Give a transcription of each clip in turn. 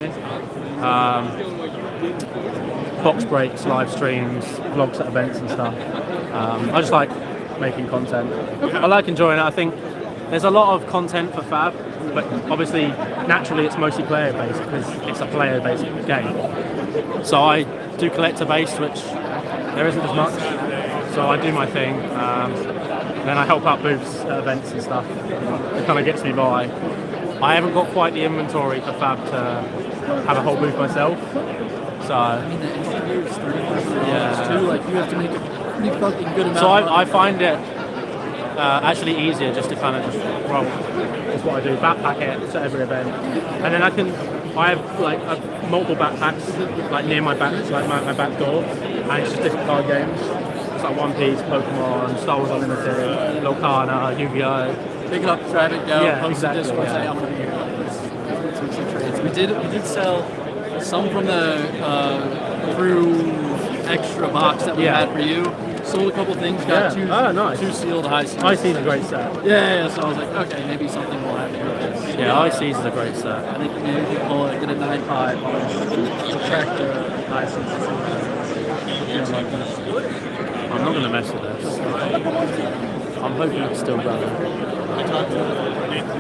Um, box breaks, live streams, vlogs at events and stuff. I just like making content. I like enjoying it. I think there's a lot of content for Fab, but obviously, naturally, it's mostly player-based because it's a player-based game. So I do collector-based, which there isn't as much. So I do my thing, and then I help out booths at events and stuff. It kind of gets me by. I haven't got quite the inventory for Fab to have a whole booth myself. So I mean, the engineers, $35 too. Like, you have to make a pretty fucking good amount. So I find it actually easier just to kind of just roll. Is what I do. Backpack it to every event, and then I have like multiple backpacks like near my back, like my back door, and it's just different card games. It's like One Piece, Pokemon, Star Wars Unlimited, Locana, Yu-Gi-Oh. Pick it up, drive it, go. Yeah, post exactly. This one, say, I'm gonna be here. We did sell some from the crew extra box that we had for you. Sold a couple things, got two sealed high seas. High seas is a great set. Yeah, so I was like, okay, maybe something will happen with this. Yeah, high seas is a great set. I think maybe we can pull it, get a 9.5 on track the high seas. I'm not going to mess with this. I'm hoping it's still running. I talked to Nathan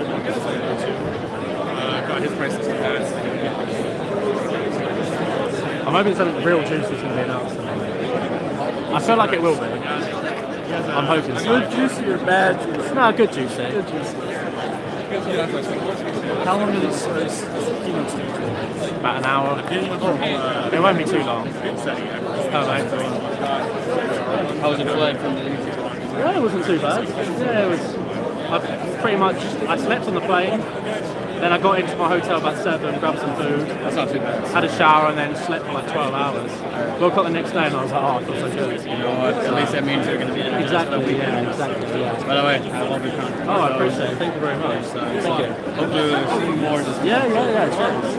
got his prices compared. I'm hoping some real juice is going to be announced. I feel like it will be. I'm hoping so. Good juicy or bad juicy? No, good juicy. Good juicy. How long is this keynote stage? About an hour. It won't be too long. How was it flight from the Yeah, it wasn't too bad. Yeah, it was. I slept on the plane. Then I got into my hotel about 7, grabbed some food. That's not too bad. Had a shower and then slept for like 12 hours. Woke up the next day and I was like, oh, I feel so good. You know what? At least that means you're going to be Exactly, yeah. By the way, I love your content. Oh, I appreciate it. Thank you very much. Thank you. Hopefully we'll see more of this. Yeah, cheers.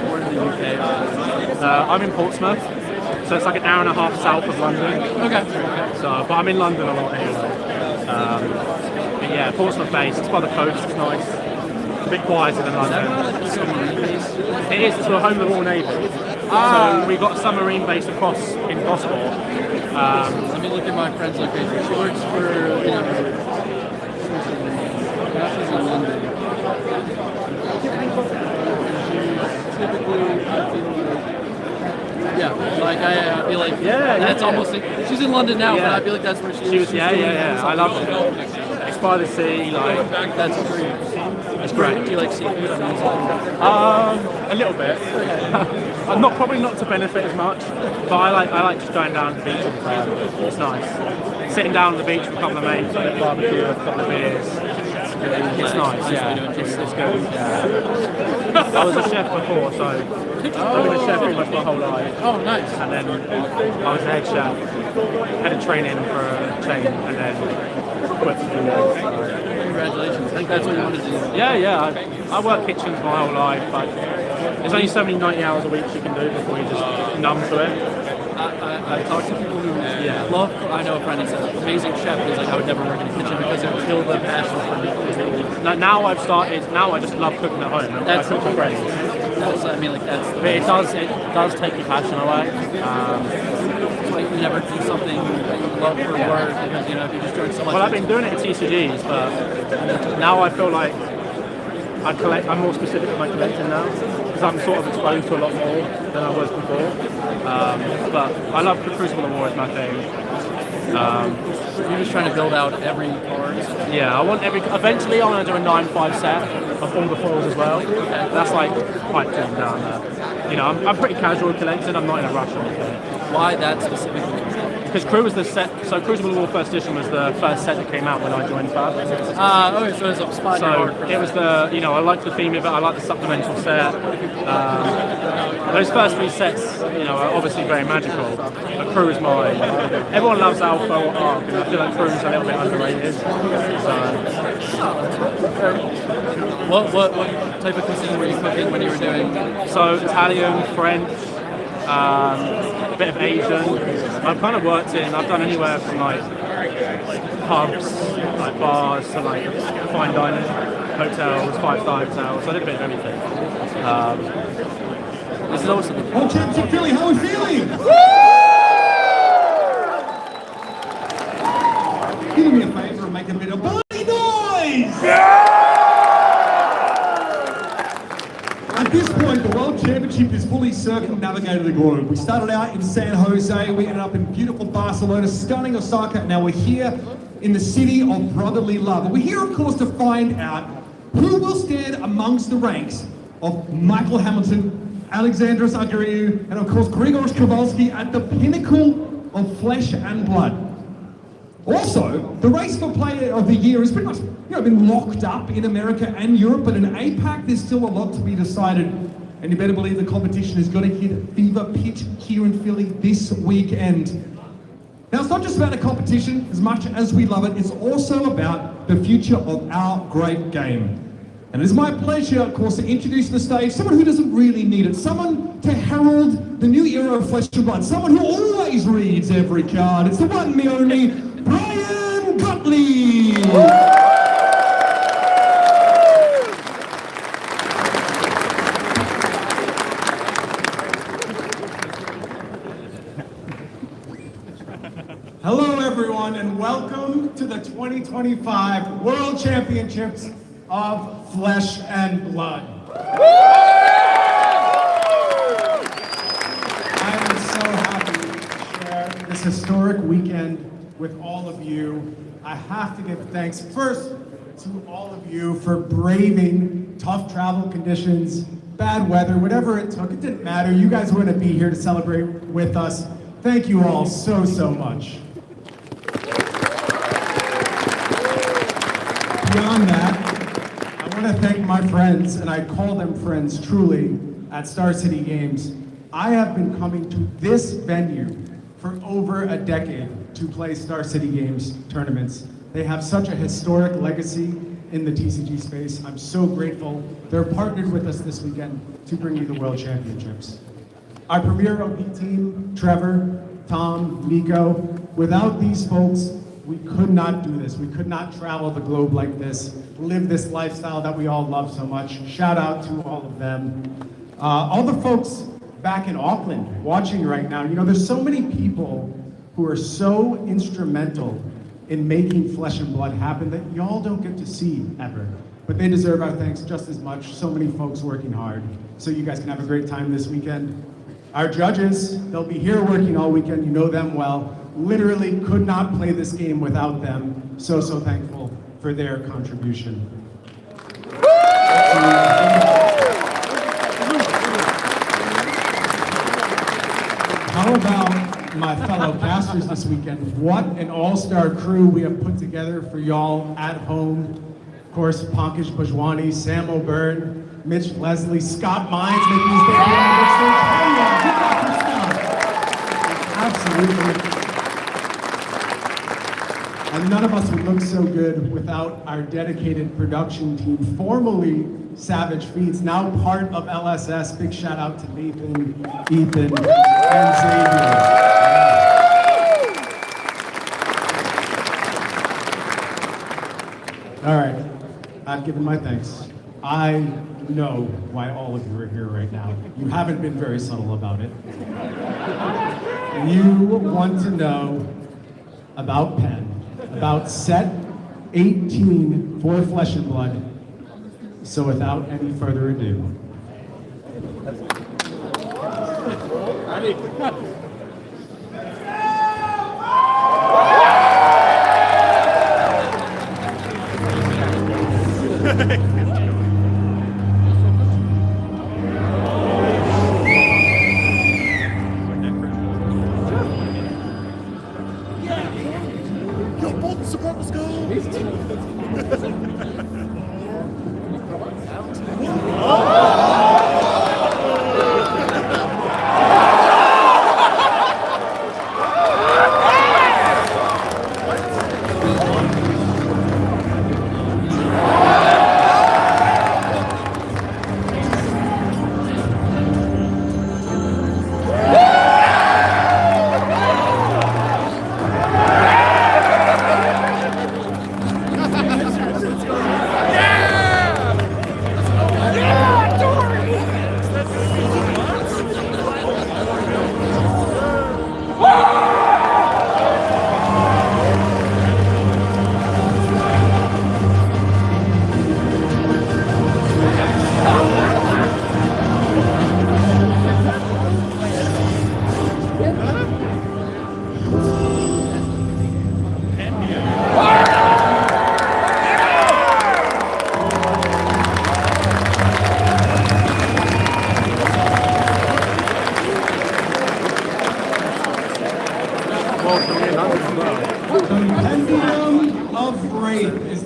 We're in the UK. I'm in Portsmouth, so it's like an hour and a half south of London. Okay. So, but I'm in London a lot anyway. But yeah, Portsmouth based. It's by the coast. It's nice. It's a bit quieter than London. It is. It's a home of the Royal Navy. So we got a submarine base across in Gosport. Let me look at my friend's location. She works for she's in London. Typically, I feel I feel like that's almost she's in London now, but I feel like that's where she is. I love it. It's by the sea, like that's great. It's great. Do you like seafood? A little bit. I'm probably not to benefit as much, but I like just going down to the beach all the time. It's nice. Sitting down on the beach with a couple of mates, a bit of barbecue, a couple of beers. It's nice, yeah. It's good. Yeah. I was a chef before, so I've been a chef pretty much my whole life. Oh, nice. And then I was a head chef, had a training for a chain, and then quit to do that. Congratulations. I think that's what you wanted to do. Yeah. I work kitchens my whole life. Like, there's only so many 90 hours a week you can do before you just numb to it. I talk to people who love. I know a friend who's an amazing chef. He's like, I would never work in a kitchen because it would kill the passion for me. Now I've started. Now I just love cooking at home. That's I cook for friends. That's. But it does take your passion away. It's like you never do something that you love for work because if you just doing so much. Well, I've been doing it at TCGs, but now I feel like I'm more specific with my collecting now because I'm sort of exposed to a lot more than I was before. But I love Crucible and War is my thing. You're just trying to build out every card. Yeah, eventually I want to do a 9.5 set of all the foils as well. That's like quite clean down there. I'm pretty casual collecting. I'm not in a rush or anything. Why that specifically? Because Crew was the set, so Crucible War First Edition was the first set that came out when I joined Fab. Okay, so it's a spot. So it was I liked the theme of it, I liked the supplemental set. Those first 3 sets, are obviously very magical, but Crew is mine. Everyone loves Alpha or Arc, and I feel like Crew is a little bit underrated. What type of cuisine were you cooking when you were doing? So Italian, French, a bit of Asian. I've kind of worked I've done anywhere from like pubs, like bars, to like fine dining, hotels, 5-star hotels. I did a bit of everything. This is awesome. World Championship Philly, how are we feeling? Do me a favor and make a bit of bloody noise! At this point, the World Championship is fully circumnavigated the globe. We started out in San Jose, we ended up in beautiful Barcelona, stunning Osaka, now we're here in the city of brotherly love. And we're here, of course, to find out who will stand amongst the ranks of Michael Hamilton, Alexandros Agariou, and of course Grigors Kowalski at the pinnacle of flesh and blood. Also, the race for Player of the Year has pretty much been locked up in America and Europe, but in APAC there's still a lot to be decided. And you better believe the competition is going to hit fever pitch here in Philly this weekend. Now, it's not just about a competition as much as we love it, it's also about the future of our great game. And it is my pleasure, of course, to introduce to the stage someone who doesn't really need it, someone to herald the new era of flesh and blood, someone who always reads every card. It's the one, the only, Brian Gottlieb! Hello everyone and welcome to the 2025 World Championships of Flesh and Blood. I am so happy to share this historic weekend with all of you. I have to give thanks first to all of you for braving tough travel conditions, bad weather, whatever it took. It didn't matter. You guys were going to be here to celebrate with us. Thank you all so much. Beyond that, I want to thank my friends, and I call them friends truly, at Star City Games. I have been coming to this venue for over a decade to play Star City Games tournaments. They have such a historic legacy in the TCG space. I'm so grateful. They're partnered with us this weekend to bring you the World Championships. Our premier OP team, Trevor, Tom, Nico, without these folks, we could not do this. We could not travel the globe like this, live this lifestyle that we all love so much. Shout out to all of them. All the folks back in Auckland watching right now, there's so many people who are so instrumental in making Flesh and Blood happen that y'all don't get to see ever. But they deserve our thanks just as much. So many folks working hard. So you guys can have a great time this weekend. Our judges, they'll be here working all weekend. You know them well. Literally could not play this game without them. So thankful for their contribution. How about my fellow casters this weekend? What an all-star crew we have put together for y'all at home. Of course, Pankaj Bhajwani, Sam O'Byrne, Mitch Leslie, Scott Mines making his debut on the big stage. Absolutely. And none of us would look so good without our dedicated production team, formerly Savage Feeds, now part of LSS. Big shout out to Nathan, Ethan, and Xavier. All right, I've given my thanks. I know why all of you are here right now. You haven't been very subtle about it. You want to know about Penn, about set 18 for Flesh and Blood. So without any further ado.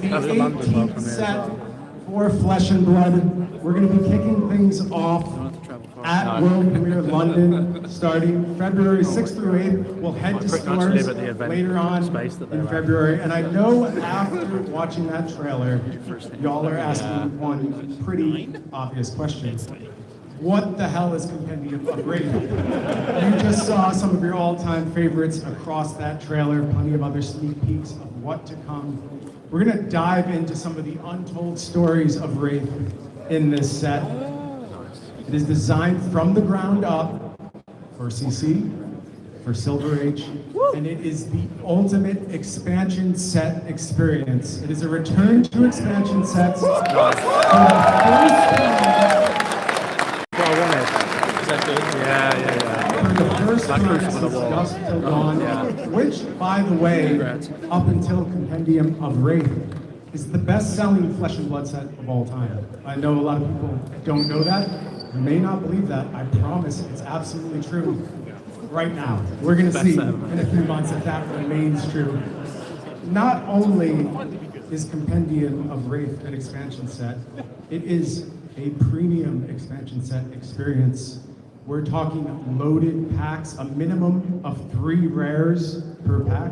the That's the London 18th welcome, yeah. set for Flesh and Blood. We're going to be kicking things off at World Premiere London starting February 6th through 8th. We'll head to pretty much stores live at the event later on space that they're in at. February. And I know after watching that trailer, y'all are asking one pretty obvious question. What the hell is Compendium of Wraith? You just saw some of your all-time favorites across that trailer, plenty of other sneak peeks of what to come. We're gonna dive into some of the untold stories of Wraith in this set. It is designed from the ground up for CC, for Silver Age, and it is the ultimate expansion set experience. It is a return to expansion sets. For the first time, Well, wasn't it? Is that good? Yeah. for the first Like time Crucible since of War. Dusk Till Dawn, which, by the way, up until Compendium of Wraith, is the best-selling Flesh and Blood set of all time. I know a lot of people don't know that. You may not believe that. I promise it's absolutely true. Right now, we're going to see in a few months if that remains true. Not only is Compendium of Wraith an expansion set, it is a premium expansion set experience. We're talking loaded packs, a minimum of 3 rares per pack.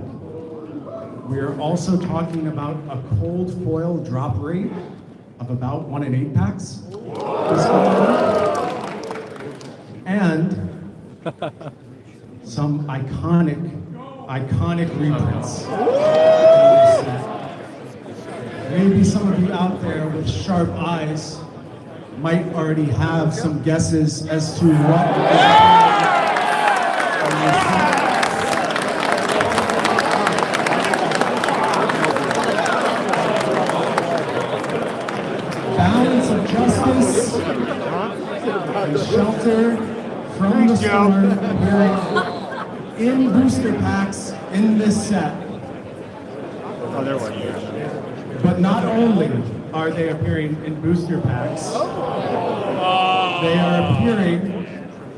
We are also talking about a cold foil drop rate of about 1 in 8 packs. And some iconic reprints. Maybe some of you out there with sharp eyes might already have some guesses as to what Balance of Justice and Shelter from the Storm appearing in booster packs in this set. Oh, there one. But not only are they appearing in booster packs, they are appearing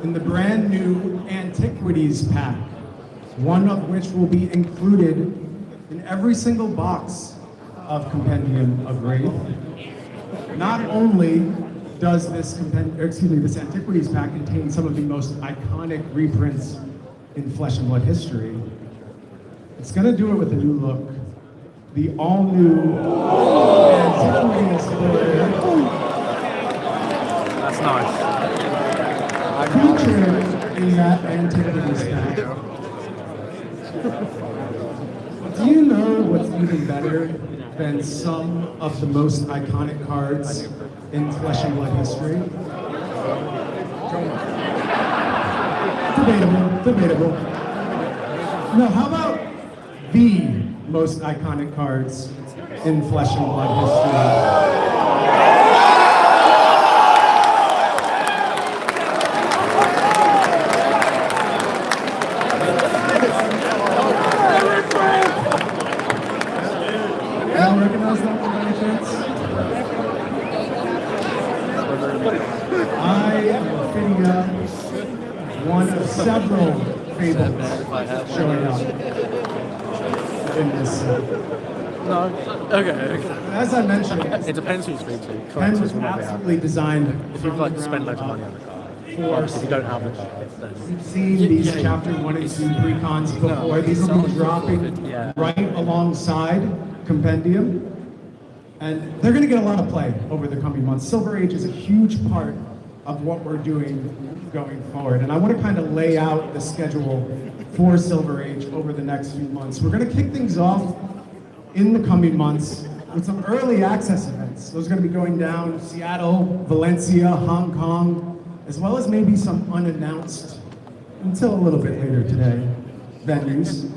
in the brand new Antiquities pack, one of which will be included in every single box of Compendium of Wraith. Not only does this Antiquities pack contain some of the most iconic reprints in Flesh and Blood history, it's going to do it with a new look. The all-new Antiquities Board. That's nice. Featured in that Antiquities pack. Do you know what's even better than some of the most iconic cards in Flesh and Blood history? Debatable. No, how about the most iconic cards in Flesh and Blood history? Y'all recognize that one by any chance? I am fitting up one of several fables showing up in this set. No. Okay. As I mentioned, It depends who you speak to. Pen Collectors was will not be out. absolutely designed If you've like spent loads of money on the card. for Obviously, if you don't have the card, then We've seen these chapter 1 and 2 pre-cons before. These will be dropping right alongside Compendium. And they're going to get a lot of play over the coming months. Silver Age is a huge part of what we're doing going forward. And I want to kind of lay out the schedule for Silver Age over the next few months. We're going to kick things off in the coming months with some early access events. Those are going to be going down Seattle, Valencia, Hong Kong, as well as maybe some unannounced, until a little bit later today, venues.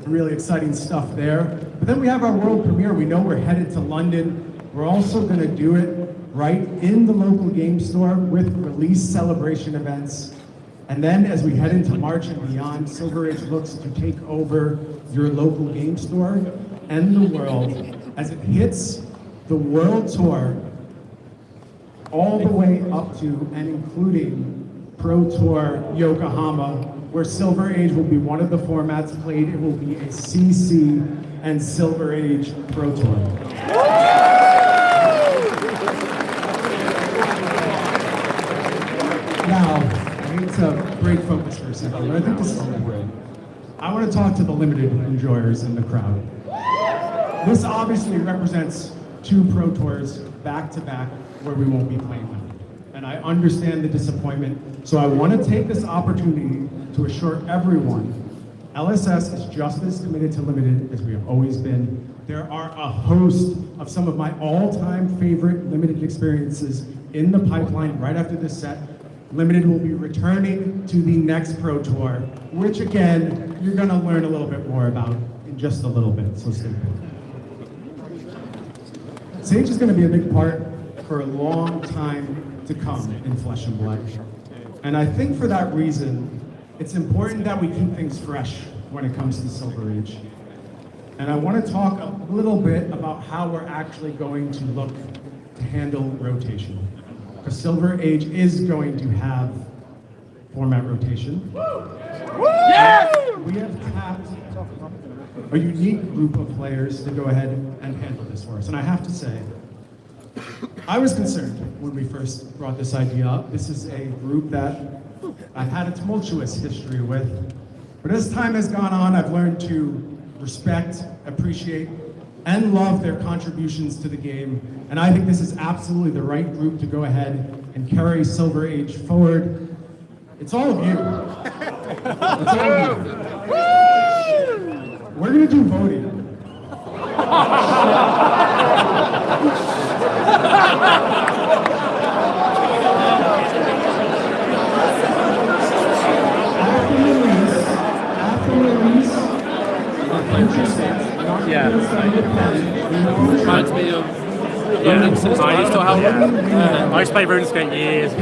Really exciting stuff there. But then we have our world premiere. We know we're headed to London. We're also going to do it right in the local game store with release celebration events. And then as we head into March and beyond, Silver Age looks to take over your local game store and the world as it hits the world tour all the way up to and including Pro Tour Yokohama, where Silver Age will be one of the formats played. It will be a CC and Silver Age Pro Tour. Now, I need to break focus for a second, but I think this is important. I want to talk to the limited enjoyers in the crowd. This obviously represents 2 Pro Tours back to back where we won't be playing them. And I understand the disappointment, so I want to take this opportunity to assure everyone LSS is just as committed to limited as we have always been. There are a host of some of my all-time favorite limited experiences in the pipeline right after this set. Limited will be returning to the next Pro Tour, which again, you're gonna learn a little bit more about in just a little bit, so stay tuned. Sage is gonna be a big part for a long time to come in Flesh and Blood. And I think for that reason, it's important that we keep things fresh when it comes to Silver Age. And I want to talk a little bit about how we're actually going to look to handle rotation. Because Silver Age is going to have format rotation. Yes! We have tapped a unique group of players to go ahead and handle this for us. And I have to say, I was concerned when we first brought this idea up. This is a group that I've had a tumultuous history with. But as time has gone on, I've learned to respect, appreciate, and love their contributions to the game. And I think this is absolutely the right group to go ahead and carry Silver Age forward. It's all of you. It's all of you. We're gonna do voting. Reminds me of I used to play RuneScape years ago,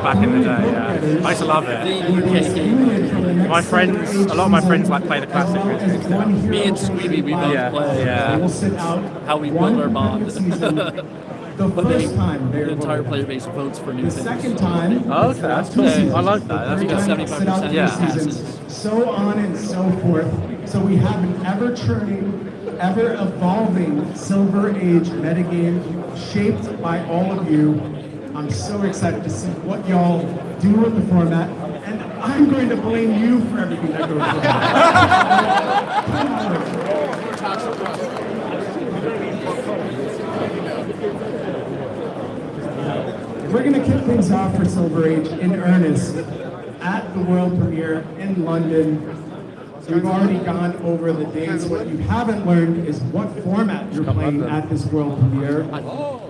back in the day. I used to love it. My friends, a lot of my friends like play the classic RuneScape stuff. Me and Squeeby, we both play. How we build our bond. The first time the entire player base votes for new the things. second time, Oh, okay, that's cool. I like that. That's third good. time, sit out 75%, three yeah. seasons, so on and so forth. So we have an ever-churning, ever-evolving Silver Age metagame shaped by all of you. I'm so excited to see what y'all do with the format, and I'm going to blame you for everything that goes wrong. We're going to kick things off for Silver Age in earnest at the world premiere in London. We've already gone over the dates. What you haven't learned is what format you're playing at this world premiere.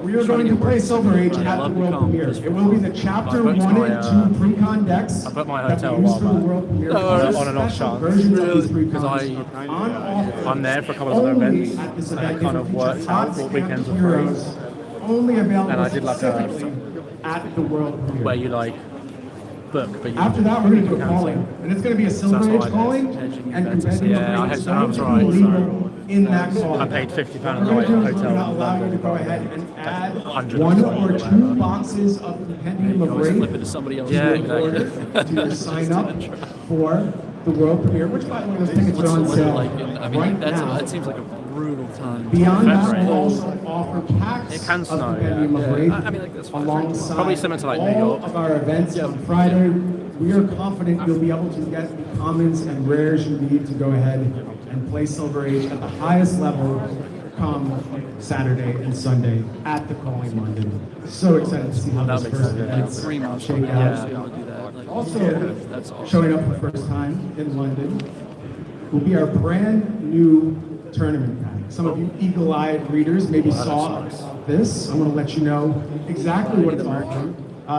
We are going to play SilverAge at the world premiere. It will be the Chapter 1 and 2 pre-con decks I put my that hotel we use for the back. world premiere. On and off Special chance. versions of these Because pre-cons on offer I'm there for a couple of other only events, at this and event. it kind of Feature worked out. hot All weekends were heroes, free. only available And I did like a- specifically at the world premiere. Where you like book, but you After that, we're going to do a cancel. calling, and it's going to be a Silver That's Age what I calling, did. and competitive Yeah, I rates hope I was are right, legal in that call. I paid £50 a What night we're at going a to do is we're hotel. going to allow you to go ahead and add 100 one or or so. two boxes of compendium of Always flip it rate to somebody else. Yeah, in order exactly. to sign up for the world premiere, which by the way, those tickets are What's the on weather sale like? I mean, right that now. seems like a brutal time. Beyond that, February. we'll also offer packs It can of snow, compendium yeah. of rate I mean, like, that's fine. alongside Probably similar to, like, New all York. of our events on Friday. We are confident you'll be able to get the commons and rares you need to go ahead and play Silver Age at the highest level come Saturday and Sunday at the Calling London. So excited to see how That this makes first sense, yeah. event 3 months shake from now, out. to be able to do that. Like, Also, that's awesome. showing up for the first time in London will be our brand new tournament pack. Some of you eagle-eyed readers maybe saw this. I'm going to let you know exactly what it's offering.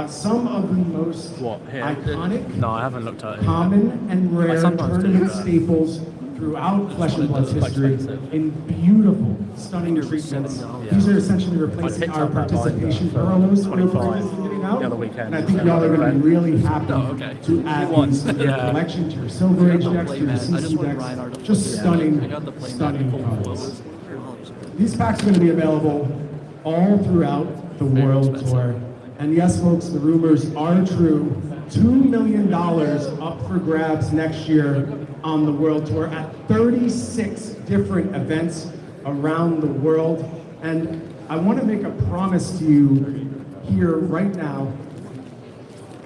Some of the most What, here? iconic, No, I haven't looked at it. common, and rare sometimes do tournament that. staples throughout Flesh and Blood's It's quite history expensive. in beautiful, stunning treatments. These are essentially replacing picked our up that participation binder for furloughs we were 25 previously giving out. the other weekend. And I think y'all are going to be really happy Oh, okay. to add won. these to your Yeah. collection, to your Silver Age I decks, to your I just CC wanted decks. Reinhardt to Just play that. stunning, I got the play stunning Cold cards. Blows. These packs are going to be available all throughout the world expensive. tour. And yes, folks, the rumors are true. $2 million up for grabs next year on the World Tour at 36 different events around the world. And I want to make a promise to you here right now.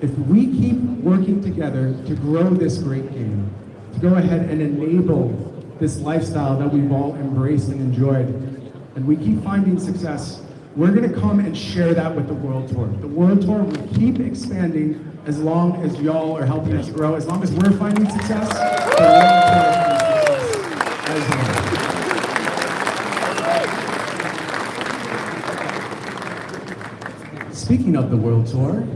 If we keep working together to grow this great game, to go ahead and enable this lifestyle that we've all embraced and enjoyed, and we keep finding success, we're going to come and share that with the World Tour. The World Tour will keep expanding as long as y'all are helping us grow. As long as we're finding success, the World Tour finds success as well. Speaking of the World Tour,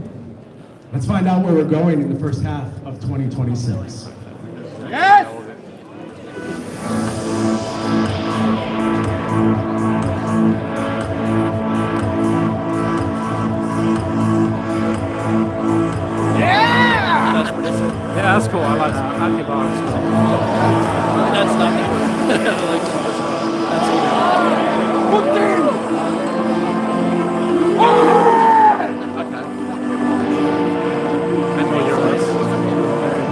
let's find out where we're going in the first half of 2026. Yes! Yeah, that's cool. I like that. Happy bars. That's nothing. Okay. And more euros.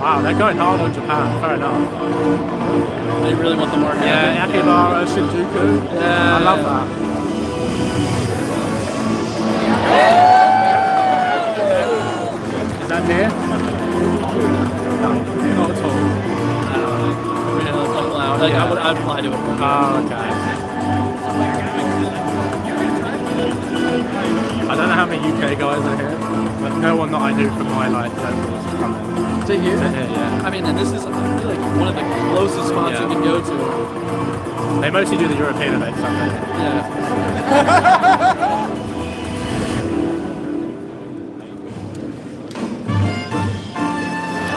Wow, they're going hard on Japan. Fair enough. They really want the market. Yeah, Akibara, Shinjuku. Yeah. I love that. Is that near? No, not at all. We had a couple out. Like, Yeah. I'd fly to it. Oh, okay. I don't know how many UK guys are here, but no one that I knew from my locals come in. To here? To here, yeah. I mean, and this is, I feel like, one of the closest spots Yeah. you can go to. They mostly do the European events, I think. Yeah.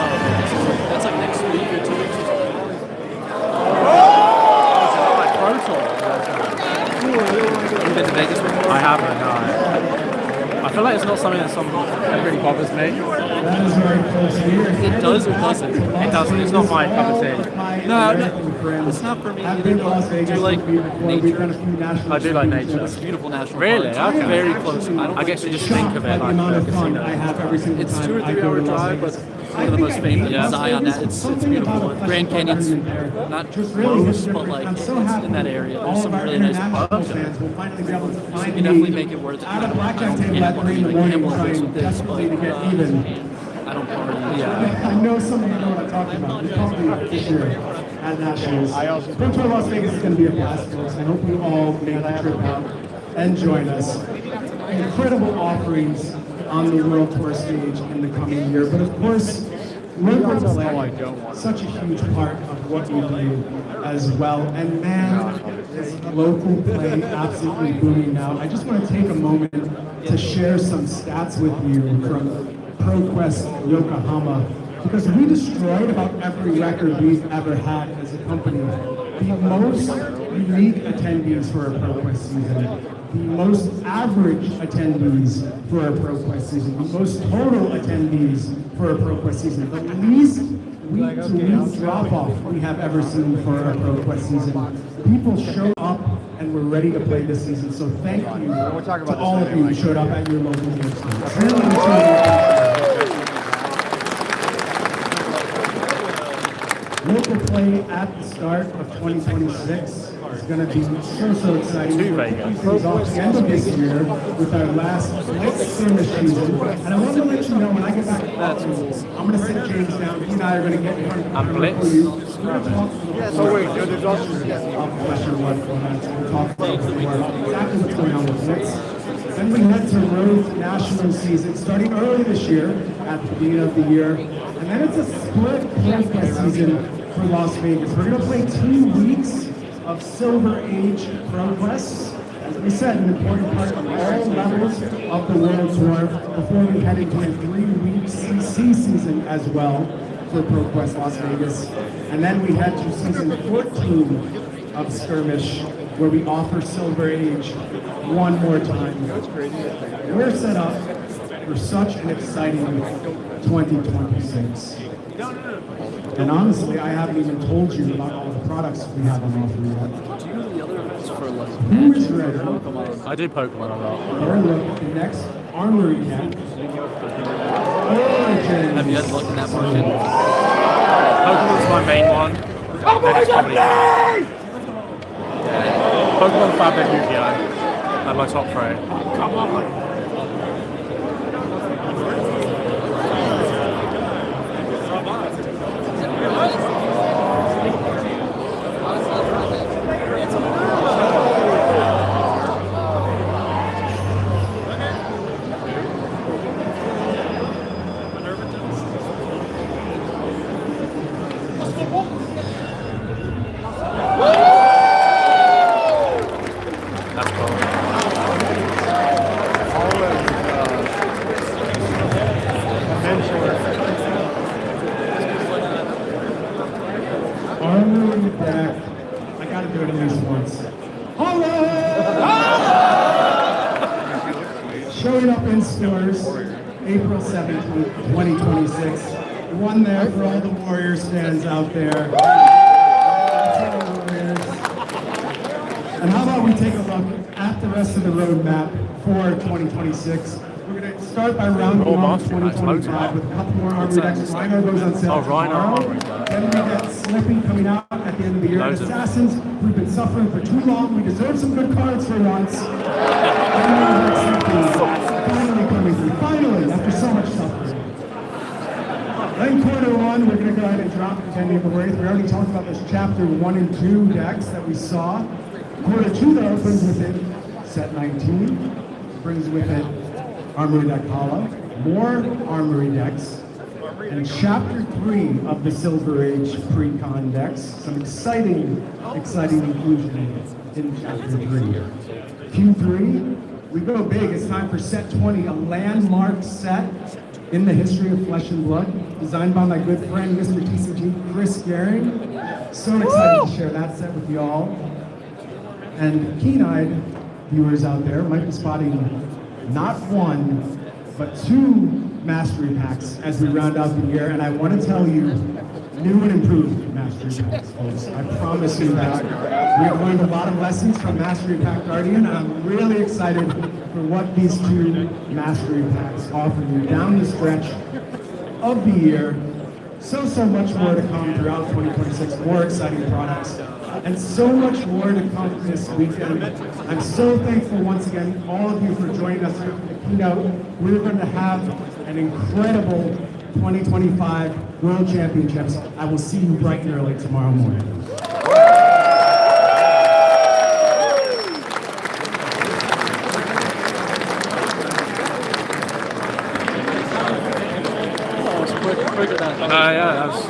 That's like next week or 2 weeks or something. Like Pro Tour. You been to Vegas before? I haven't, no. I feel like it's not something that really bothers me. That is very close here. It does or doesn't? It doesn't, it's not my cup of tea. No, it's not for me I've either. been to Las Vegas. Do you like We've nature? done a few national I do like championships. nature. It's a beautiful national Really? park. It's Okay. very close. I guess you just Shocked think of by it the like amount a of fun casino. I have every single It's time 2 or I 3 go hour to Las drive, but Vegas. one of the most famous. Yeah. Zion, it's beautiful. Grand Canyon's not close, but like it's in that area. There's some really nice parks. fans will finally be able to find You definitely make it worth it. At a blackjack I table don't at 3 in the morning gamble trying with this, desperately to but, get even. I don't party. Yeah. I know some of you know what I'm talking about. You called me this year at Nationals. Pro Tour Las Vegas is going to be a blast, folks. I hope you all make the trip out and join us. Incredible offerings on the World Tour stage in the coming year. But of course, local play, such a huge part of what we do as well. And man, is local play absolutely booming now. I just want to take a moment to share some stats with you from ProQuest Yokohama, because we destroyed about every record we've ever had as a company. The most unique attendees for a ProQuest season, the most average attendees for a ProQuest season, the most total attendees for a ProQuest season, the least week-to-week drop-off we have ever seen for a ProQuest season. People show up and we're ready to play this season, so thank you to all of you who showed up at your local game stores. Really, local play at the start of 2026 is going to be so exciting. To We're Vegas. kicking things off the end of this year with our last skirmish season. And I want to let you know when I get back to Baltimore, I'm going to sit James down. He and I are going to get in front of the camera Blitz? for you. We're going to talk Oh wait, there's also of Western Blood formats. We'll talk about exactly what's going on with Blitz. Then we head to Road National season, starting early this year at the beginning of the year. And then it's a split ProQuest season for Las Vegas. We're going to play 2 weeks of Silver Age ProQuests. As we said, an important part of all levels of the World Tour before we head into a 3-week CC season as well for ProQuest Las Vegas. And then we head to season 14 of Skirmish, where we offer Silver Age one more time. We're set up for such an exciting 2026. And honestly, I haven't even told you about all the products we have on offer yet. Do you know the other ones for like Who is ready? I do Pokemon a lot. Or look, the next armory deck. Have you guys looked in that market? Pokemon's my main one. Next probably Pokemon, Fab, and Yu-Gi-Oh! Are my top 3. That's cool. Armory deck. I gotta do it at least once. Hello! Showing up in stores April 17th, 2026. One there for all the Warriors fans out there. And how about we take a look at the rest of the roadmap for 2026. We're going to start by rounding off 2025 with a couple more armory decks. Rhino goes on sale tomorrow. Then we get Slippy coming out at the end of the year. And Assassins, we've been suffering for too long. We deserve some good cards for once. And we get Slippy finally coming through. Finally, after so much suffering. Then quarter 1, we're going to go ahead and drop the 10 giveaways. We already talked about this chapter 1 and 2 decks that we saw. Quarter 2, though, brings with it set 19, brings with it Armory Deck Hollow, more Armory decks, and chapter 3 of the Silver Age pre-con decks. Some exciting inclusion in chapter 3. Q3, we go big. It's time for set 20, a landmark set in the history of Flesh and Blood, designed by my good friend, Mr. TCG, Chris Gehring. So excited to share that set with y'all. And keen-eyed viewers out there might be spotting not one, but 2 mastery packs as we round out the year. And I want to tell you, new and improved mastery packs, folks. I promise you that. We have learned a lot of lessons from Mastery Pack Guardian, and I'm really excited for what these 2 mastery packs offer you down the stretch of the year. So much more to come throughout 2026, more exciting products, and so much more to come this weekend. I'm so thankful once again, all of you, for joining us here for the keynote. We're going to have an incredible 2025 World Championships. I will see you bright and early tomorrow morning. Quicker than Yeah, that was